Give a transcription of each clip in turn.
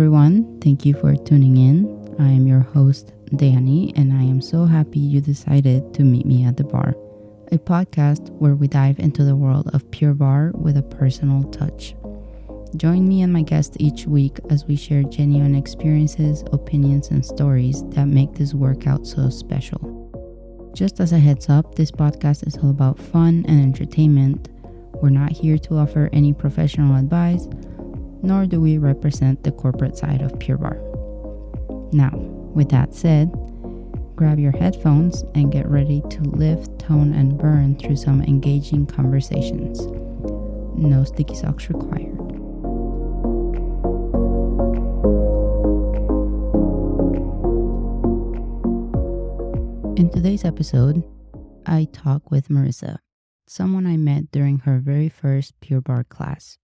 everyone. Thank you for tuning in. I am your host, Danny, and I am so happy you decided to meet me at the bar, a podcast where we dive into the world of Pure Barre with a personal touch. Join me and my guests each week as we share genuine experiences, opinions, and stories that make this workout so special. Just as a heads up, this podcast is all about fun and entertainment. We're not here to offer any professional advice, nor do we represent the corporate side of Pure Barre. Now, with that said, grab your headphones and get ready to lift, tone, and burn through some engaging conversations. No sticky socks required. In today's episode, I talk with Marissa, someone I met during her very first Pure Barre class.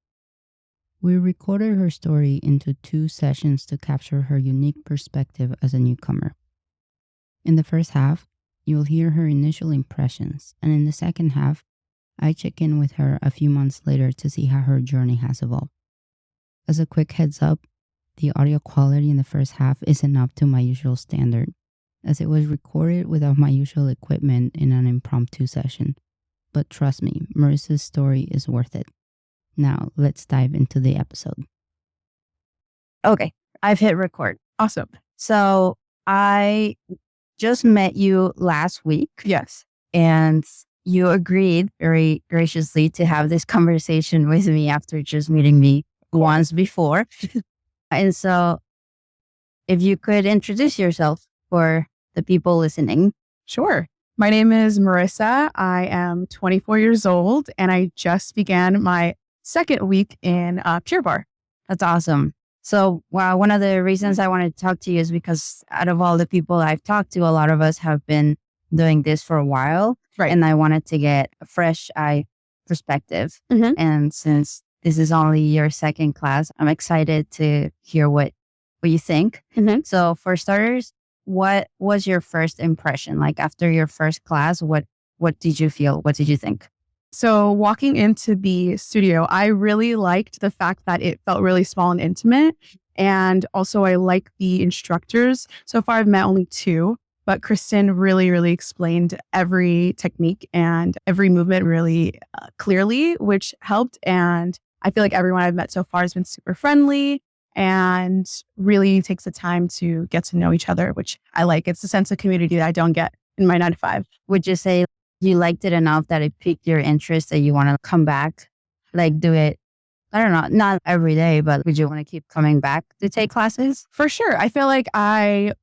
We recorded her story into 2 sessions to capture her unique perspective as a newcomer. In the first half, you'll hear her initial impressions, and in the second half, I check in with her a few months later to see how her journey has evolved. As a quick heads up, the audio quality in the first half isn't up to my usual standard, as it was recorded without my usual equipment in an impromptu session. But trust me, Marissa's story is worth it. Now, let's dive into the episode. Okay, I've hit record. Awesome. So, I just met you last week. Yes. And you agreed very graciously to have this conversation with me after just meeting me once before. And so, if you could introduce yourself for the people listening. Sure. My name is Marissa. I am 24 years old, and I just began my second week in Pure Barre. That's awesome. So, one of the reasons I wanted to talk to you is because out of all the people I've talked to, a lot of us have been doing this for a while. Right. And I wanted to get a fresh eye perspective. Mm-hmm. And since this is only your second class, I'm excited to hear what you think. Mm-hmm. So, for starters, what was your first impression? Like after your first class, what did you feel? What did you think? So walking into the studio, I really liked the fact that it felt really small and intimate. And also I like the instructors. So far I've met only 2, but Kristen really, really explained every technique and every movement really clearly, which helped. And I feel like everyone I've met so far has been super friendly and really takes the time to get to know each other, which I like. It's a sense of community that I don't get in my 9-to-5. Would you say you liked it enough that it piqued your interest that you want to come back, like do it, I don't know, not every day, but would you want to keep coming back to take classes? For sure. I feel like I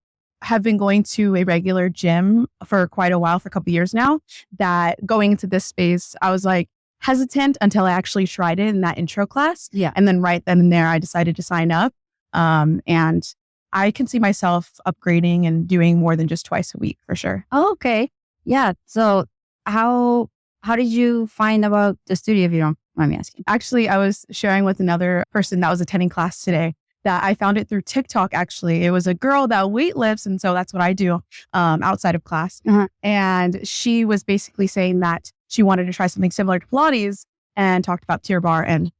have been going to a regular gym for quite a while, for a couple of years now, that going into this space, I was like hesitant until I actually tried it in that intro class. Yeah. And then right then and there, I decided to sign up. And I can see myself upgrading and doing more than just twice a week for sure. Oh, okay. Yeah. So how did you find about the studio, if you don't mind me asking? Actually, I was sharing with another person that was attending class today that I found it through TikTok, actually. It was a girl that weightlifts, and so that's what I do outside of class. Uh-huh. And she was basically saying that she wanted to try something similar to Pilates and talked about Pure Barre. And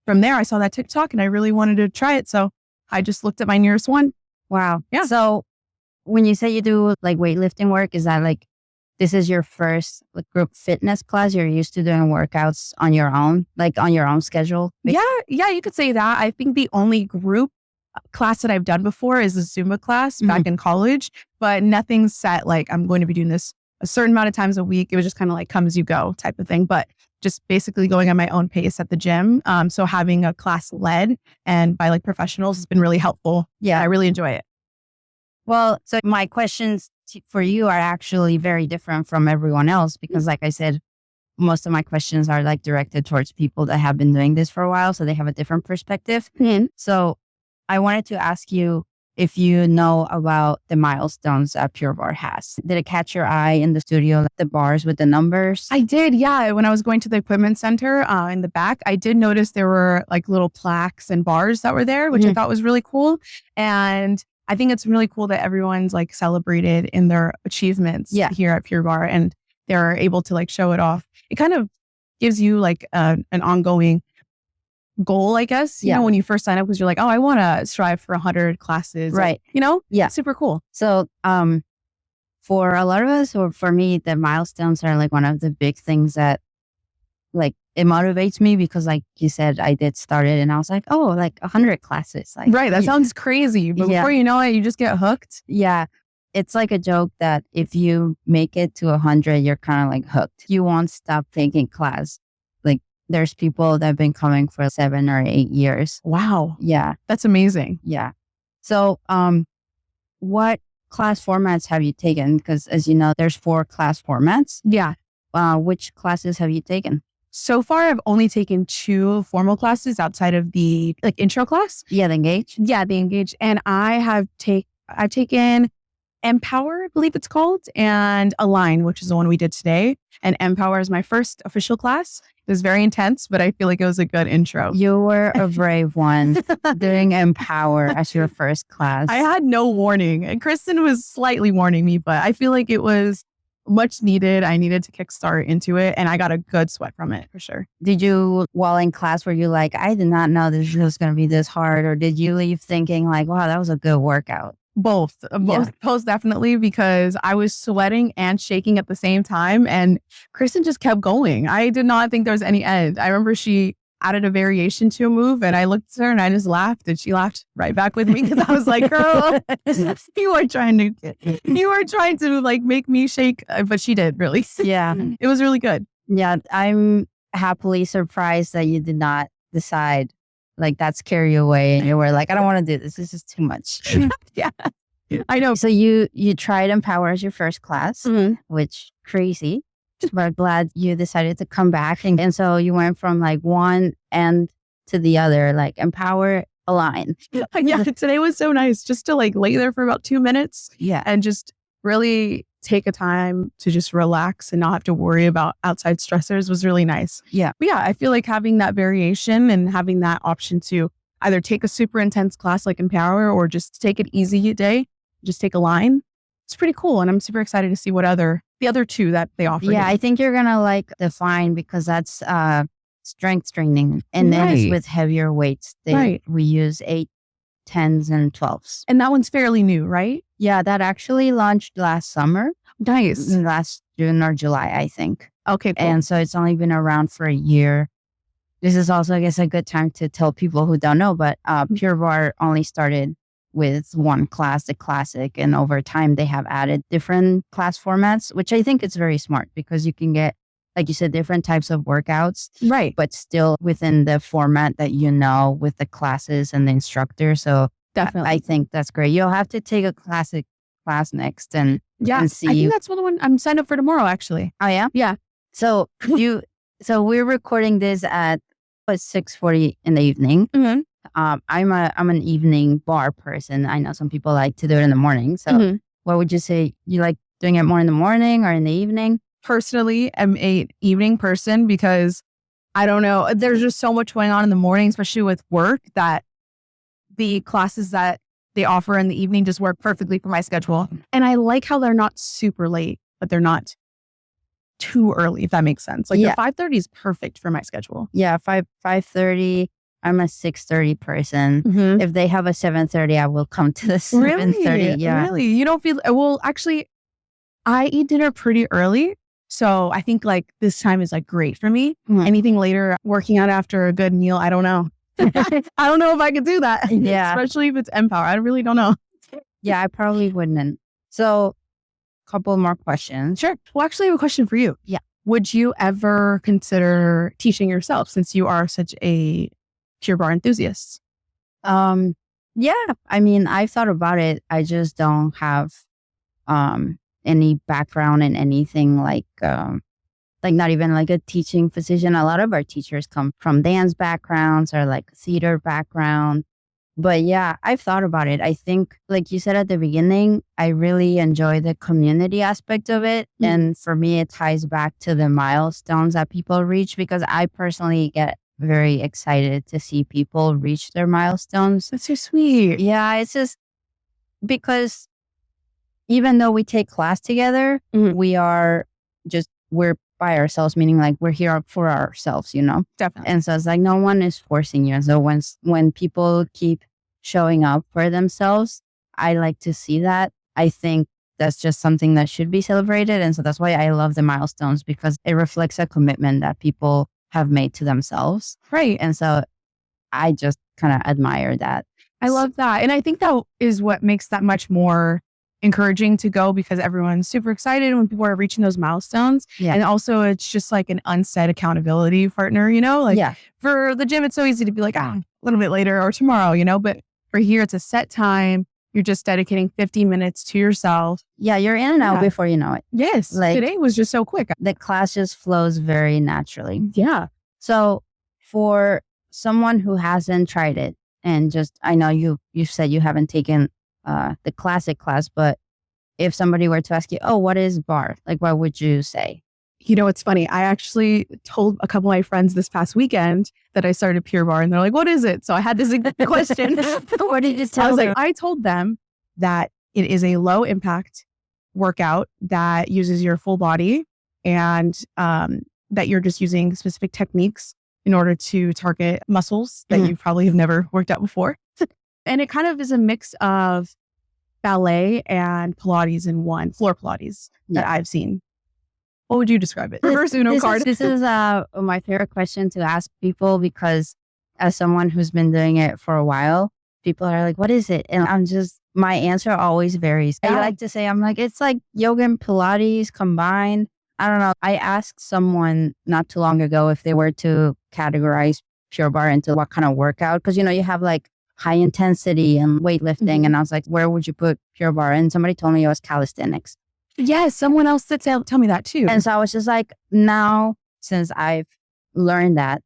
from there, I saw that TikTok and I really wanted to try it. So I just looked at my nearest one. Wow. Yeah. So when you say you do like weightlifting work, is that like, this is your first like group fitness class? You're used to doing workouts on your own, like on your own schedule? Yeah, you could say that. I think the only group class that I've done before is a Zumba class back in college, but nothing's set like I'm going to be doing this a certain amount of times a week. It was just kind of like come as you go type of thing, but just basically going at my own pace at the gym. So having a class led and by like professionals has been really helpful. Yeah. I really enjoy it. Well, so my questions for you are actually very different from everyone else because like I said, most of my questions are like directed towards people that have been doing this for a while. So they have a different perspective. Mm-hmm. So I wanted to ask you if you know about the milestones that Pure Barre has. Did it catch your eye in the studio, the bars with the numbers? I did, yeah. When I was going to the equipment center in the back, I did notice there were like little plaques and bars that were there, which I thought was really cool. And I think it's really cool that everyone's like celebrated in their achievements here at Pure Barre and they're able to like show it off. It kind of gives you like an ongoing goal, I guess, you know, when you first sign up, because you're like, oh, I want to strive for 100 classes. Right. You know? Yeah. Super cool. So for a lot of us, or for me, the milestones are like one of the big things that like it motivates me, because like you said, I did start it and I was like, oh, like 100 classes. Like, Right. That sounds crazy. But before you know it, you just get hooked. Yeah. It's like a joke that if you make it to 100, you're kind of like hooked. You won't stop taking class. Like there's people that have been coming for 7 or 8 years. Wow. Yeah. That's amazing. Yeah. So what class formats have you taken? Because as you know, there's 4 class formats. Yeah. Which classes have you taken? So far, I've only taken 2 formal classes outside of the like intro class. Yeah, the Engage. Yeah, the Engage. And I've taken Empower, I believe it's called, and Align, which is the one we did today. And Empower is my first official class. It was very intense, but I feel like it was a good intro. You were a brave one doing Empower as your first class. I had no warning. And Kristen was slightly warning me, but I feel like it was much needed. I needed to kickstart into it, and I got a good sweat from it for sure. Did you, while in class, were you like, I did not know this was going to be this hard? Or did you leave thinking like, wow, that was a good workout? Both definitely, because I was sweating and shaking at the same time, and Kristen just kept going. I did not think there was any end. I remember she added a variation to a move, and I looked at her and I just laughed, and she laughed right back with me, because I was like, girl, you are trying to like make me shake, but she did really. Yeah. It was really good. Yeah. I'm happily surprised that you did not decide like that scare you away and you were like, I don't want to do this. This is too much. Yeah. I know. So you tried Empower as your first class, which crazy, but glad you decided to come back. And so you went from like one end to the other, like Empower, Align. Yeah. Today was so nice just to like lay there for about 2 minutes. Yeah. And just really take a time to just relax and not have to worry about outside stressors was really nice. Yeah. But yeah, I feel like having that variation and having that option to either take a super intense class like Empower or just take it easy day, just take Align. It's pretty cool. And I'm super excited to see what the other 2 that they offer. Yeah, I think you're going to like Define, because that's strength training. And then it's with heavier weights. We use 8, 10s, and 12s. And that one's fairly new, right? Yeah, that actually launched last summer. Nice. Last June or July, I think. Okay, cool. And so it's only been around for a year. This is also, I guess, a good time to tell people who don't know, but Pure Barre only started with one class, the classic. And over time, they have added different class formats, which I think is very smart, because you can get, like you said, different types of workouts. Right. But still within the format that you know with the classes and the instructor. So definitely, I think that's great. You'll have to take a classic class next and see. I think that's the one I'm signed up for tomorrow, actually. Oh, yeah? Yeah. So so we're recording this at 6:40 in the evening. Mm-hmm. I'm an evening bar person. I know some people like to do it in the morning. So what would you say? You like doing it more in the morning or in the evening? Personally, I'm an evening person, because I don't know, there's just so much going on in the morning, especially with work, that the classes that they offer in the evening just work perfectly for my schedule. And I like how they're not super late, but they're not too early, if that makes sense. Like the 5:30 is perfect for my schedule. Yeah, 5:30. I'm a 6:30 person. If they have a 7:30, I will come to the 7:30. Yeah. Really? You don't feel, well, actually, I eat dinner pretty early. So I think like this time is like great for me. Anything later, working out after a good meal, I don't know. I don't know if I could do that. Yeah. Especially if it's Empower. I really don't know. Yeah, I probably wouldn't. So couple more questions. Sure. Well, actually, I have a question for you. Yeah. Would you ever consider teaching yourself, since you are such a Pure Barre enthusiast? Yeah. I mean, I've thought about it. I just don't have any background in anything like not even like a teaching position. A lot of our teachers come from dance backgrounds or like theater background. But yeah, I've thought about it. I think, like you said at the beginning, I really enjoy the community aspect of it. And for me, it ties back to the milestones that people reach, because I personally get very excited to see people reach their milestones. That's so sweet. Yeah, it's just because even though we take class together, we are just we're by ourselves, meaning like we're here for ourselves, you know? Definitely. And so it's like no one is forcing you. And so when people keep showing up for themselves, I like to see that. I think that's just something that should be celebrated. And so that's why I love the milestones, because it reflects a commitment that people have made to themselves. Right. And so I just kind of admire that. I love that. And I think that is what makes that much more encouraging to go, because everyone's super excited when people are reaching those milestones. Yeah. And also it's just like an unsaid accountability partner, you know, like for the gym, it's so easy to be like, a little bit later or tomorrow, you know, but for here, it's a set time. You're just dedicating 15 minutes to yourself. Yeah. You're in and out before you know it. Yes. Like, today was just so quick. The class just flows very naturally. Yeah. So for someone who hasn't tried it, and just, I know you said you haven't taken the classic class, but if somebody were to ask you, oh, what is barre? Like, what would you say? You know, it's funny. I actually told a couple of my friends this past weekend that I started Pure Barre, and they're like, what is it? So I had this question. What did you tell them? I told them that it is a low impact workout that uses your full body, and that you're just using specific techniques in order to target muscles that you probably have never worked out before. And it kind of is a mix of ballet and Pilates in one, floor Pilates that I've seen. What would you describe it? Reverse Uno card. This is my favorite question to ask people, because as someone who's been doing it for a while, people are like, what is it? And my answer always varies. I like to say, I'm like, it's like yoga and Pilates combined. I don't know. I asked someone not too long ago if they were to categorize Pure Barre into what kind of workout. Because, you know, you have like high intensity and weightlifting. And I was like, where would you put Pure Barre? And somebody told me it was calisthenics. Yes, someone else did tell me that too. And so I was just like, now, since I've learned that,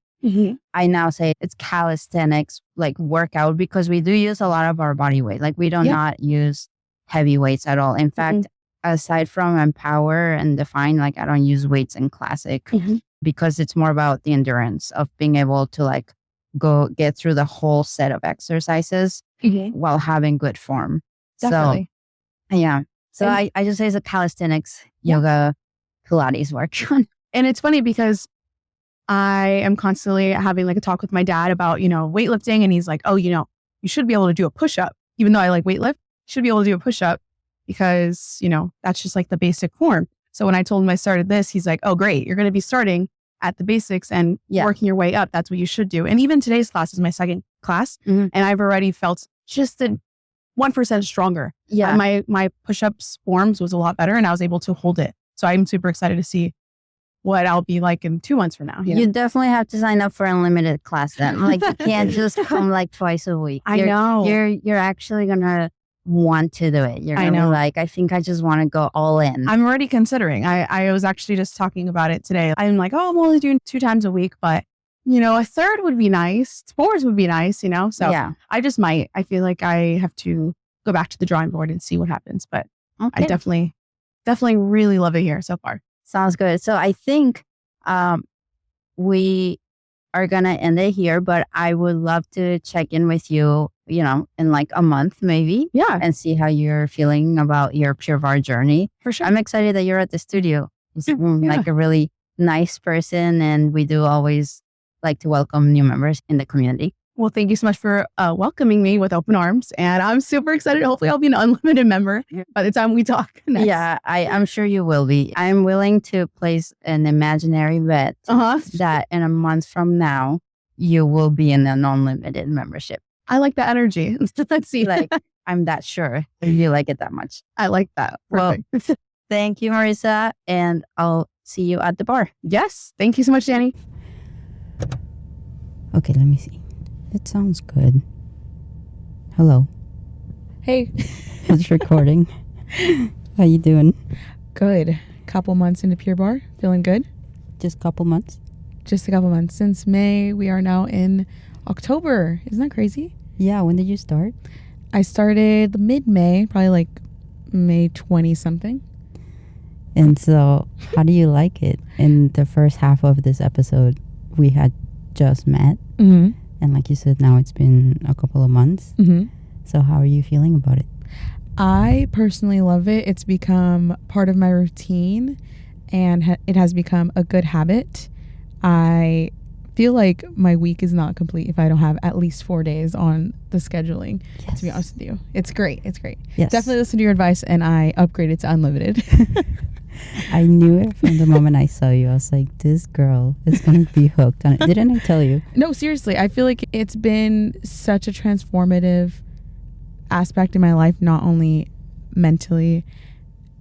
I now say it's calisthenics, like workout, because we do use a lot of our body weight. Like we do not use heavy weights at all. In fact, aside from Empower and Define, like I don't use weights in Classic because it's more about the endurance of being able to like go get through the whole set of exercises while having good form. Definitely. So, yeah. So I just say it's a calisthenics, yoga, Pilates workout. And it's funny because I am constantly having like a talk with my dad about, you know, weightlifting. And he's like, oh, you know, you should be able to do a push-up. Even though I like weightlift, you should be able to do a push-up because, you know, that's just like the basic form. So when I told him I started this, he's like, oh, great. You're going to be starting at the basics and working your way up. That's what you should do. And even today's class is my second class. And I've already felt just 1% stronger. Yeah. My push-ups forms was a lot better and I was able to hold it. So I'm super excited to see what I'll be like in 2 months from now. You definitely have to sign up for unlimited class then. Like you can't just come like twice a week. I know. You're actually going to want to do it. You're going to be like, I think I just want to go all in. I'm already considering. I was actually just talking about it today. I'm like, oh, I'm only doing 2 times a week, but you know, a third would be nice. 4s would be nice, you know? So I just might. I feel like I have to go back to the drawing board and see what happens. But I definitely really love it here so far. Sounds good. So I think we are going to end it here, but I would love to check in with you, you know, in like a month maybe. Yeah. And see how you're feeling about your Pure Barre journey. For sure. I'm excited that you're at the studio. You like a really nice person, and we do always like to welcome new members in the community. Well, thank you so much for welcoming me with open arms. And I'm super excited. Hopefully I'll be an unlimited member by the time we talk next. Yeah, I'm sure you will be. I'm willing to place an imaginary bet that in a month from now, you will be in an unlimited membership. I like that energy. Let's see. Like, I'm that sure you like it that much. I like that. Perfect. Well, thank you, Marissa. And I'll see you at the bar. Yes. Thank you so much, Danny. Okay, let me see. It sounds good. Hello. Hey. It's recording. How you doing? Good. Couple months into Pure Barre. Feeling good? Just a couple months? Just a couple months. Since May, we are now in October. Isn't that crazy? Yeah. When did you start? I started mid-May, probably like May 20 something. And so how do you like it? In the first half of this episode, we had just met. And like you said, now it's been a couple of months. So how are you feeling about it? I personally love it. It's become part of my routine. and it has become a good habit. I feel like my week is not complete if I don't have at least 4 days on the scheduling. Yes. To be honest with you, it's great. Yes. Definitely listen to your advice, and I upgraded to unlimited. I knew it from the moment I saw you. I was like, this girl is going to be hooked on it. Didn't I tell you? No, seriously, I feel like it's been such a transformative aspect in my life, not only mentally,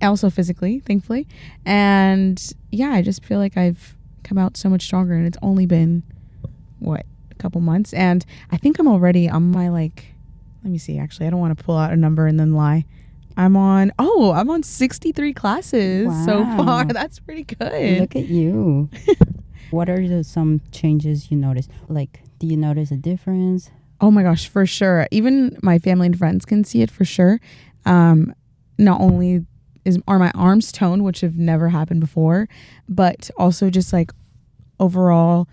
also physically, thankfully. And yeah, I just feel like I've come out so much stronger, and it's only been a couple months, and I think I'm already on my let me see, actually I don't want to pull out a number and then lie. I'm on 63 classes so far. That's pretty good. Look at you. What are some changes you notice? Like, do you notice a difference? Oh my gosh, for sure. Even my family and friends can see it for sure. Not only are my arms toned, which have never happened before, but also just like overall,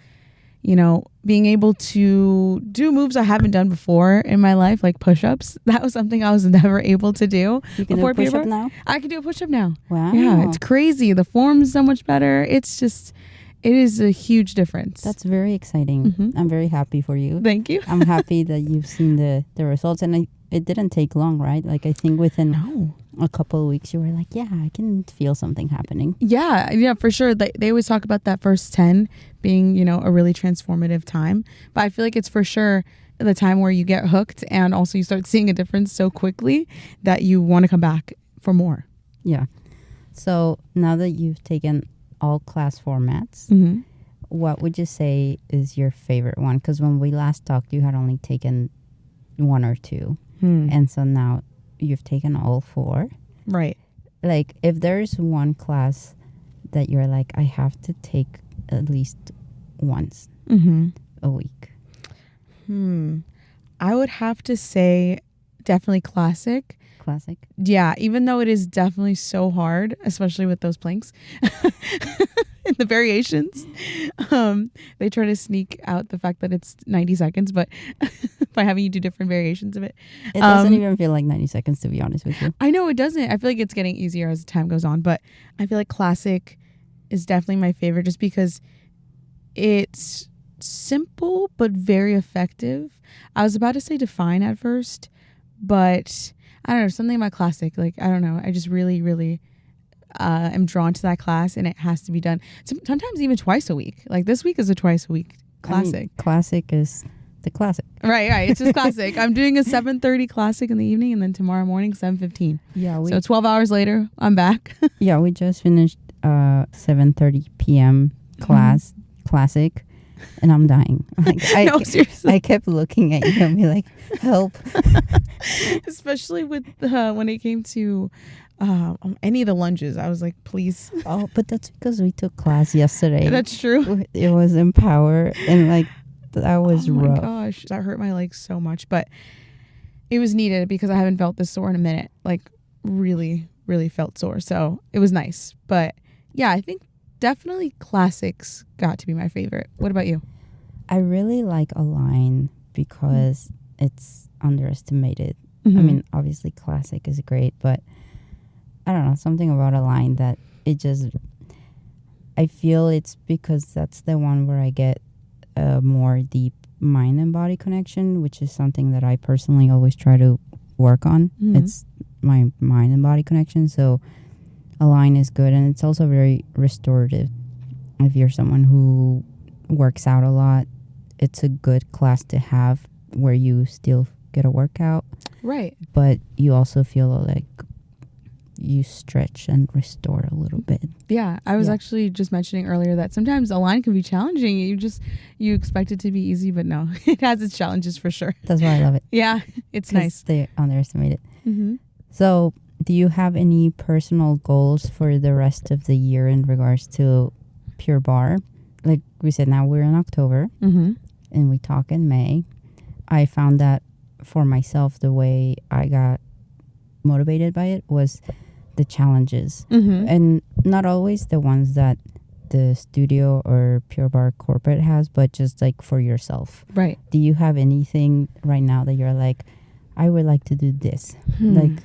being able to do moves I haven't done before in my life, like push-ups. That was something I was never able to do. You can do a push-up now? I can do a push-up now. Wow. Yeah, it's crazy. The form is so much better. It is a huge difference. That's very exciting. Mm-hmm. I'm very happy for you. Thank you. I'm happy that you've seen the results, and it didn't take long, right? Like, I think within a couple of weeks you were like, yeah, I can feel something happening. Yeah, for sure. They always talk about that first 10 being, a really transformative time. But I feel like it's for sure the time where you get hooked, and also you start seeing a difference so quickly that you want to come back for more. Yeah. So now that you've taken all class formats, Mm-hmm. what would you say is your favorite one? Because when we last talked, you had only taken 1 or 2. And so now you've taken all 4. Right. Like, if there's one class that you're like, I have to take at least once a week. I would have to say definitely classic. Classic. Yeah, even though it is definitely so hard, especially with those planks and the variations. They try to sneak out the fact that it's 90 seconds, but by having you do different variations of it. It doesn't even feel like 90 seconds, to be honest with you. I know it doesn't. I feel like it's getting easier as time goes on, but I feel like classic is definitely my favorite just because it's simple but very effective. I was about to say define at first, but I don't know, something about classic. Like, I don't know. I just really, really am drawn to that class, and it has to be done sometimes even twice a week. Like, this week is a twice a week classic. I mean, classic is the classic. Right. It's just classic. I'm doing a 7:30 classic in the evening, and then tomorrow morning 7:15. Yeah. So 12 hours later, I'm back. Yeah, we just finished 7:30 p.m. class classic, and I'm dying. Like, No, seriously. I kept looking at you and be like, help. Especially with when it came to any of the lunges, I was like, please. Oh, but that's because we took class yesterday. That's true. It was Empower, and like, that was rough. Oh my gosh, that hurt my legs so much, but it was needed because I haven't felt this sore in a minute. Like, really, really felt sore. So it was nice. But yeah, I think definitely classics got to be my favorite. What about you? I really like Align because it's underestimated. Mm-hmm. I mean, obviously classic is great, but I don't know, something about Align that I feel it's because that's the one where I get a more deep mind and body connection, which is something that I personally always try to work on. Mm-hmm. It's my mind and body connection. So Align is good, and it's also very restorative. If you're someone who works out a lot, it's a good class to have where you still get a workout, Right. but you also feel like you stretch and restore a little bit. Yeah, I was actually just mentioning earlier that sometimes Align can be challenging. You expect it to be easy, but no, it has its challenges for sure. That's why I love it. Yeah, it's nice. They underestimate it. Mm-hmm. So, do you have any personal goals for the rest of the year in regards to Pure Barre? Like we said, now we're in October, Mm-hmm. and we talk in May. I found that for myself, the way I got motivated by it was the challenges, Mm-hmm. and not always the ones that the studio or Pure Barre corporate has, but just like for yourself. Right. Do you have anything right now that you're like, I would like to do this? Like,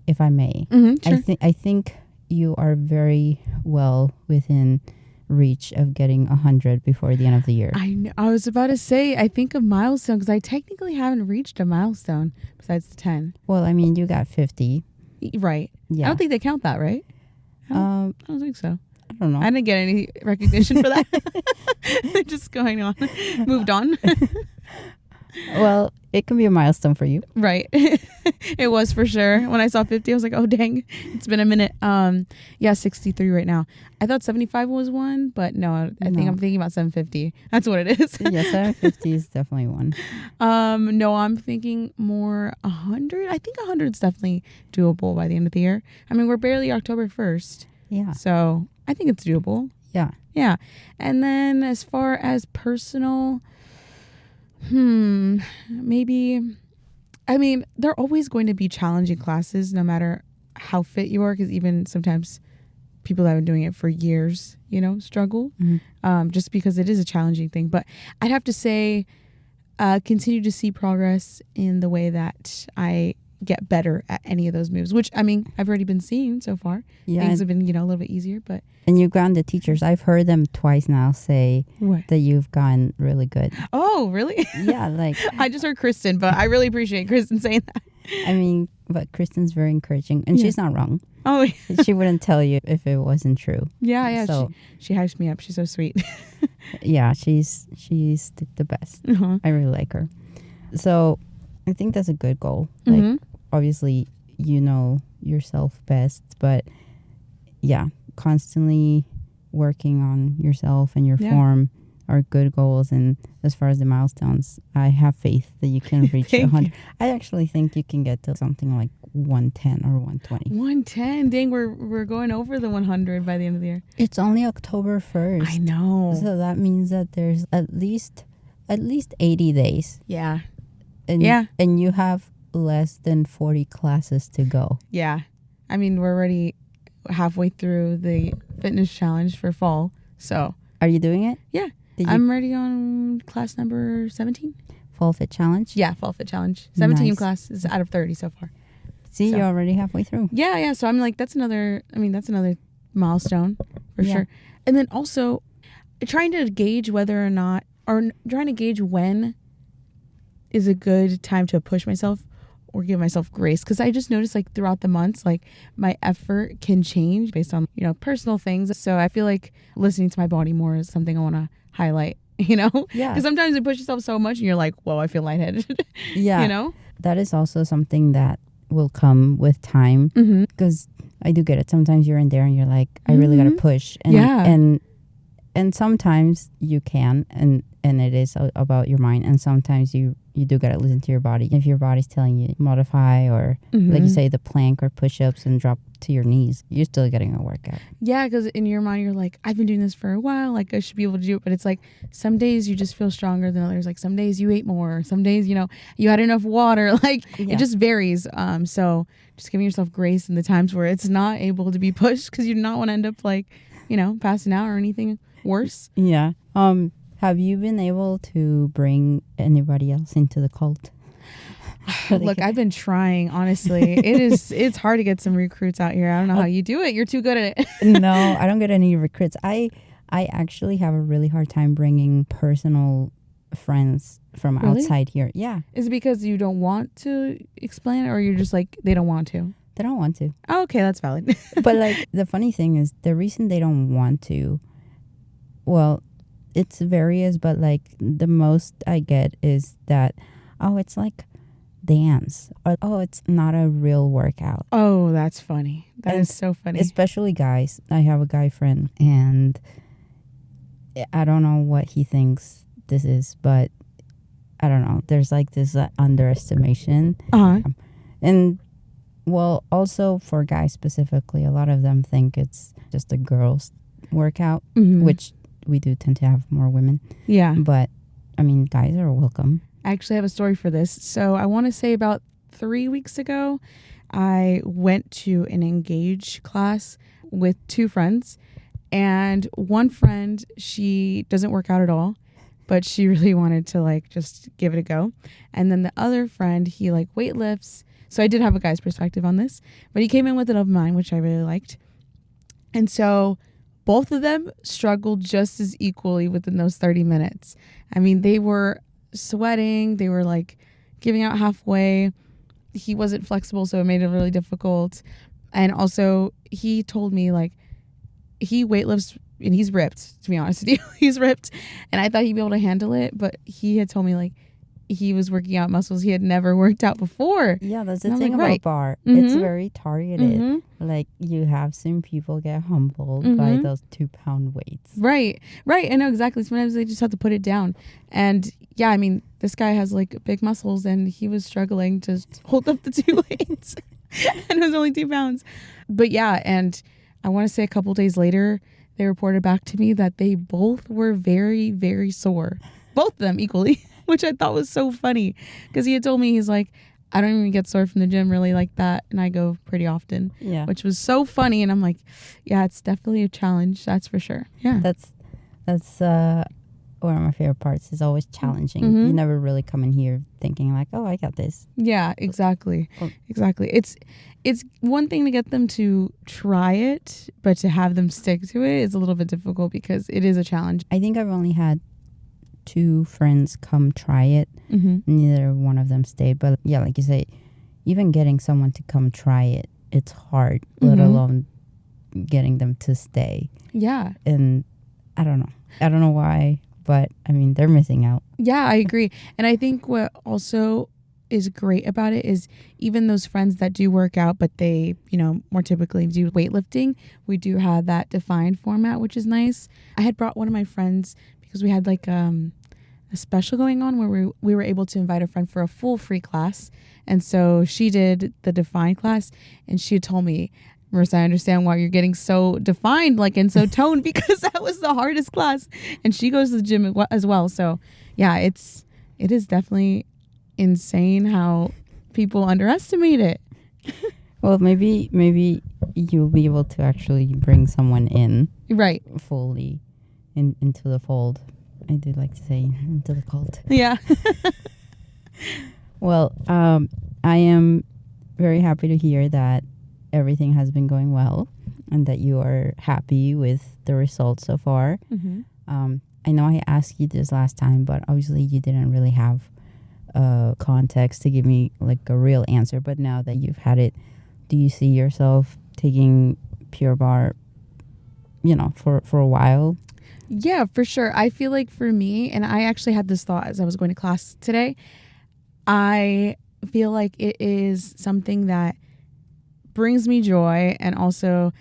if I may, Mm-hmm. Sure. I think you are very well within reach of getting 100 before the end of the year. I know. I was about to say, I think a milestone, because I technically haven't reached a milestone besides the 10. Well, I mean, you got 50. Right. Yeah. I don't think they count that, right? I don't think so. I don't know. I didn't get any recognition for that. They're just going on. Moved on. Well, it can be a milestone for you. Right. It was for sure. When I saw 50, I was like, oh, dang. It's been a minute. Yeah, 63 right now. I thought 75 was one, but no, I think I'm thinking about 750. That's what it is. Yeah, 750 is definitely one. No, I'm thinking more 100. I think 100 is definitely doable by the end of the year. I mean, we're barely October 1st. Yeah. So I think it's doable. Yeah. Yeah. And then as far as personal, maybe, I mean, there are always going to be challenging classes no matter how fit you are, because even sometimes people that have been doing it for years, struggle, just because it is a challenging thing. But I'd have to say, continue to see progress in the way that I get better at any of those moves, which, I mean, I've already been seeing so far. Yeah. Things have been, a little bit easier, but. And you've gotten the teachers. I've heard them twice now say that you've gotten really good. Oh, really? Yeah, like. I just heard Kristen, but I really appreciate Kristen saying that. I mean, but Kristen's very encouraging, and she's not wrong. Oh, yeah. She wouldn't tell you if it wasn't true. Yeah. So, she hypes me up. She's so sweet. Yeah, she's the best. I really like her. So I think that's a good goal. Like, obviously, you know yourself best, but yeah, constantly working on yourself and your form are good goals. And as far as the milestones, I have faith that you can reach 100. I actually think you can get to something like 110 or 120. 110. Dang, we're going over the 100 by the end of the year. It's only October 1st. I know. So that means that there's at least 80 days. Yeah. And you have less than 40 classes to go. Yeah. I mean, we're already halfway through the fitness challenge for fall. So. Are you doing it? Yeah. I'm already on class number 17. Fall Fit Challenge? Yeah, Fall Fit Challenge. 17 Nice. classes out of 30 so far. See, you're already halfway through. Yeah. So I'm like, that's another milestone for sure. And then also trying to gauge whether or not, or trying to gauge when is a good time to push myself or give myself grace. Because I just noticed, like, throughout the months, like, my effort can change based on, personal things. So I feel like listening to my body more is something I want to highlight, Yeah. Because sometimes you push yourself so much and you're like, whoa, I feel lightheaded. Yeah. That is also something that will come with time. Because I do get it. Sometimes you're in there and you're like, I really got to push. And and sometimes you can, and it is about your mind. And sometimes you do got to listen to your body. If your body's telling you modify, or like you say, the plank or push-ups and drop to your knees, you're still getting a workout. Yeah, because in your mind, you're like, I've been doing this for a while. Like, I should be able to do it. But it's like, some days you just feel stronger than others. Like, some days you ate more. Some days, you had enough water. Like, it just varies. So just giving yourself grace in the times where it's not able to be pushed, because you do not want to end up like, passing out or anything worse. Yeah. Have you been able to bring anybody else into the cult? Look, I've been trying, honestly. It's hard to get some recruits out here. I don't know how you do it. You're too good at it. No, I don't get any recruits. I actually have a really hard time bringing personal friends from outside here. Yeah. Is it because you don't want to explain it, or you're just like, they don't want to? They don't want to. Oh, okay, that's valid. But like, the funny thing is, the reason they don't want to, well, it's various, but like the most I get is that, oh, it's like dance, or oh, it's not a real workout. Oh, that's funny. That is so funny. Especially guys. I have a guy friend, and I don't know what he thinks this is, but I don't know. There's like this underestimation. And well, also for guys specifically, a lot of them think it's just a girl's workout, which we do tend to have more women. Yeah. But I mean, guys are welcome. I actually have a story for this. So I want to say about 3 weeks ago, I went to an Engage class with 2 friends. And one friend, she doesn't work out at all, but she really wanted to like just give it a go. And then the other friend, he like weightlifts. So I did have a guy's perspective on this, but he came in with an open mind, which I really liked. And so both of them struggled just as equally within those 30 minutes. I mean, they were sweating, they were like giving out halfway. He wasn't flexible, so it made it really difficult. And also, he told me like he weightlifts and he's ripped, to be honest with you. He's ripped. And I thought he'd be able to handle it, but he had told me like he was working out muscles he had never worked out before. Yeah, that's And the I'm thing like, about right. bar. Mhm. It's very targeted. Mhm. Like, you have seen people get humbled by Mhm. those 2-pound weights. Right. I know exactly. Sometimes they just have to put it down. And yeah, I mean, this guy has like big muscles and he was struggling to hold up the 2 weights. And it was only 2 pounds. But yeah, and I want to say a couple days later, they reported back to me that they both were very, very sore. Both of them equally, which I thought was so funny. Because he had told me, he's like, I don't even get sore from the gym really like that. And I go pretty often. Yeah. Which was so funny. And I'm like, yeah, it's definitely a challenge. That's for sure. Yeah. That's one of my favorite parts. Is always challenging. Mhm. You never really come in here thinking like, oh, I got this. Yeah, exactly. Oh. Exactly. It's one thing to get them to try it, but to have them stick to it is a little bit difficult because it is a challenge. I think I've only had 2 friends come try it. Mm-hmm. Neither one of them stayed. But yeah, like you say, even getting someone to come try it, it's hard, let Mhm. alone getting them to stay. Yeah. And I don't know why, but I mean, they're missing out. Yeah, I agree. And I think what also is great about it is even those friends that do work out, but they, more typically do weightlifting, we do have that defined format, which is nice. I had brought one of my friends because we had like a special going on where we were able to invite a friend for a full free class. And so she did the defined class and she told me, Marissa, I understand why you're getting so defined, like, and so toned because that was the hardest class. And she goes to the gym as well. So yeah, it is definitely insane how people underestimate it. Well, maybe you'll be able to actually bring someone in Right. fully into the fold. I do like to say into the cult. Yeah. Well, I am very happy to hear that everything has been going well and that you are happy with the results so far. Mm-hmm. I know I asked you this last time, but obviously you didn't really have context to give me like a real answer. But now that you've had it, do you see yourself taking Pure Barre, for a while? Yeah, for sure. I feel like for me, and I actually had this thought as I was going to class today, I feel like it is something that brings me joy and also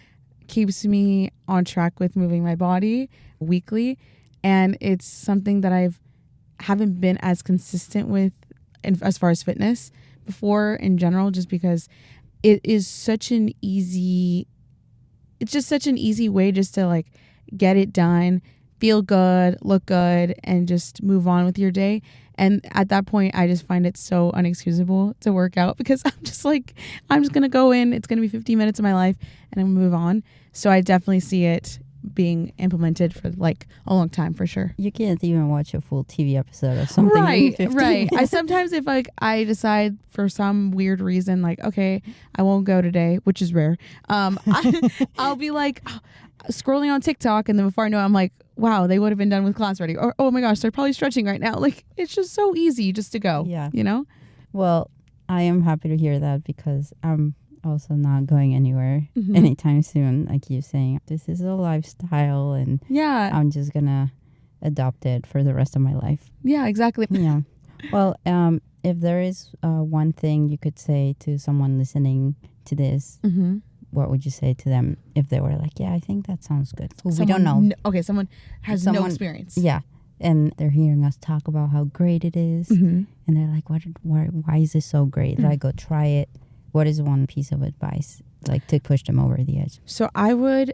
keeps me on track with moving my body weekly. And it's something that haven't been as consistent with as far as fitness before in general, just because it is such an easy way just to like get it done, feel good, look good, and just move on with your day. And at that point, I just find it so unexcusable to work out because I'm just going to go in. It's going to be 15 minutes of my life and I'm going to move on. So I definitely see it being implemented for like a long time for sure. You can't even watch a full TV episode of something in Right, 15 right. minutes. I sometimes if like I decide for some weird reason, like, okay, I won't go today, which is rare. I'll be like scrolling on TikTok and then before I know it, I'm like, wow, they would have been done with class already. Or, oh my gosh, they're probably stretching right now. Like, it's just so easy just to go, Yeah. Well, I am happy to hear that because I'm also not going anywhere Mhm. anytime soon. I keep saying this is a lifestyle and yeah, I'm just going to adopt it for the rest of my life. yeah, exactly. Yeah. Well, if there is one thing you could say to someone listening to this, Mm-hmm. what would you say to them if they were like, yeah, I think that sounds good? Well, we don't know. Okay, someone has no experience. Yeah. And they're hearing us talk about how great it is. Mm-hmm. And they're like, why is this so great? Like, go try it. What is one piece of advice like to push them over the edge? So I would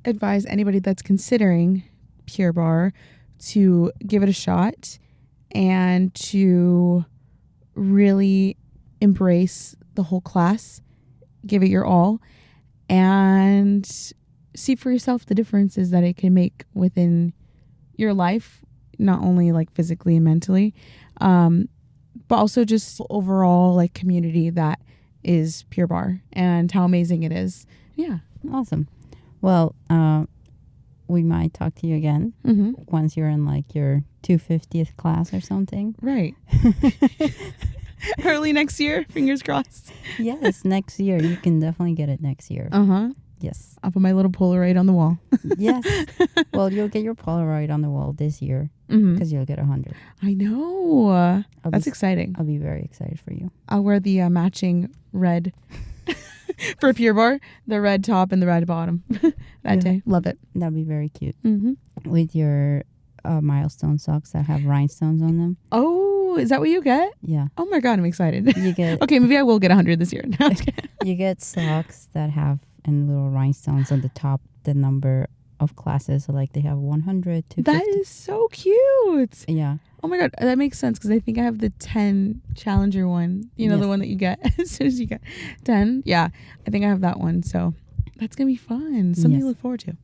advise anybody that's considering Pure Barre to give it a shot and to really embrace the whole class, give it your all, and see for yourself the differences that it can make within your life, not only like physically and mentally, but also just overall like community that is Pure Barre and how amazing it is. Yeah. Awesome. Well, we might talk to you again once you're in like your 250th class or something. Right. Early next year, fingers crossed. Yes, next year. You can definitely get it next year. Yes. I'll put my little Polaroid on the wall. Yes. Well, you'll get your Polaroid on the wall this year because you'll get 100. I know. That's exciting. I'll be very excited for you. I'll wear the matching red for Pure Barre, the red top and the red bottom that day. Love it. That'd be very cute. With your milestone socks that have rhinestones on them. Oh, is that what you get? Yeah. Oh my God, I'm excited. You get okay, maybe I will get 100 this year. No, you get socks that have and little rhinestones on the top, the number of classes. So like they have 100 to 50. That is so cute. Yeah. Oh my God, that makes sense because I think I have the 10 Challenger one. You know, the one that you get as soon as you get 10. Yeah, I think I have that one. So that's going to be fun. Something to look forward to.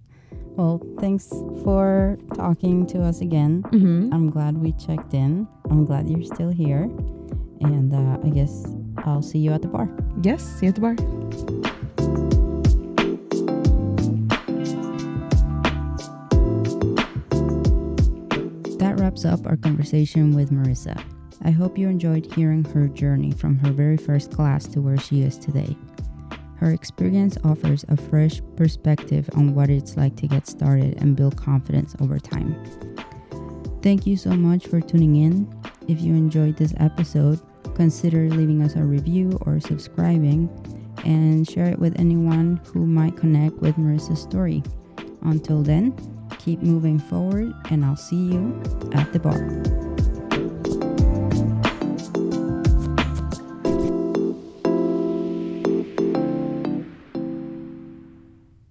Well, thanks for talking to us again. I'm glad we checked in. I'm glad you're still here. And I guess I'll see you at the bar. Yes, see you at the bar. That wraps up our conversation with Marissa. I hope you enjoyed hearing her journey from her very first class to where she is today. Her experience offers a fresh perspective on what it's like to get started and build confidence over time. Thank you so much for tuning in. If you enjoyed this episode, consider leaving us a review or subscribing and share it with anyone who might connect with Marissa's story. Until then, keep moving forward and I'll see you at the bar.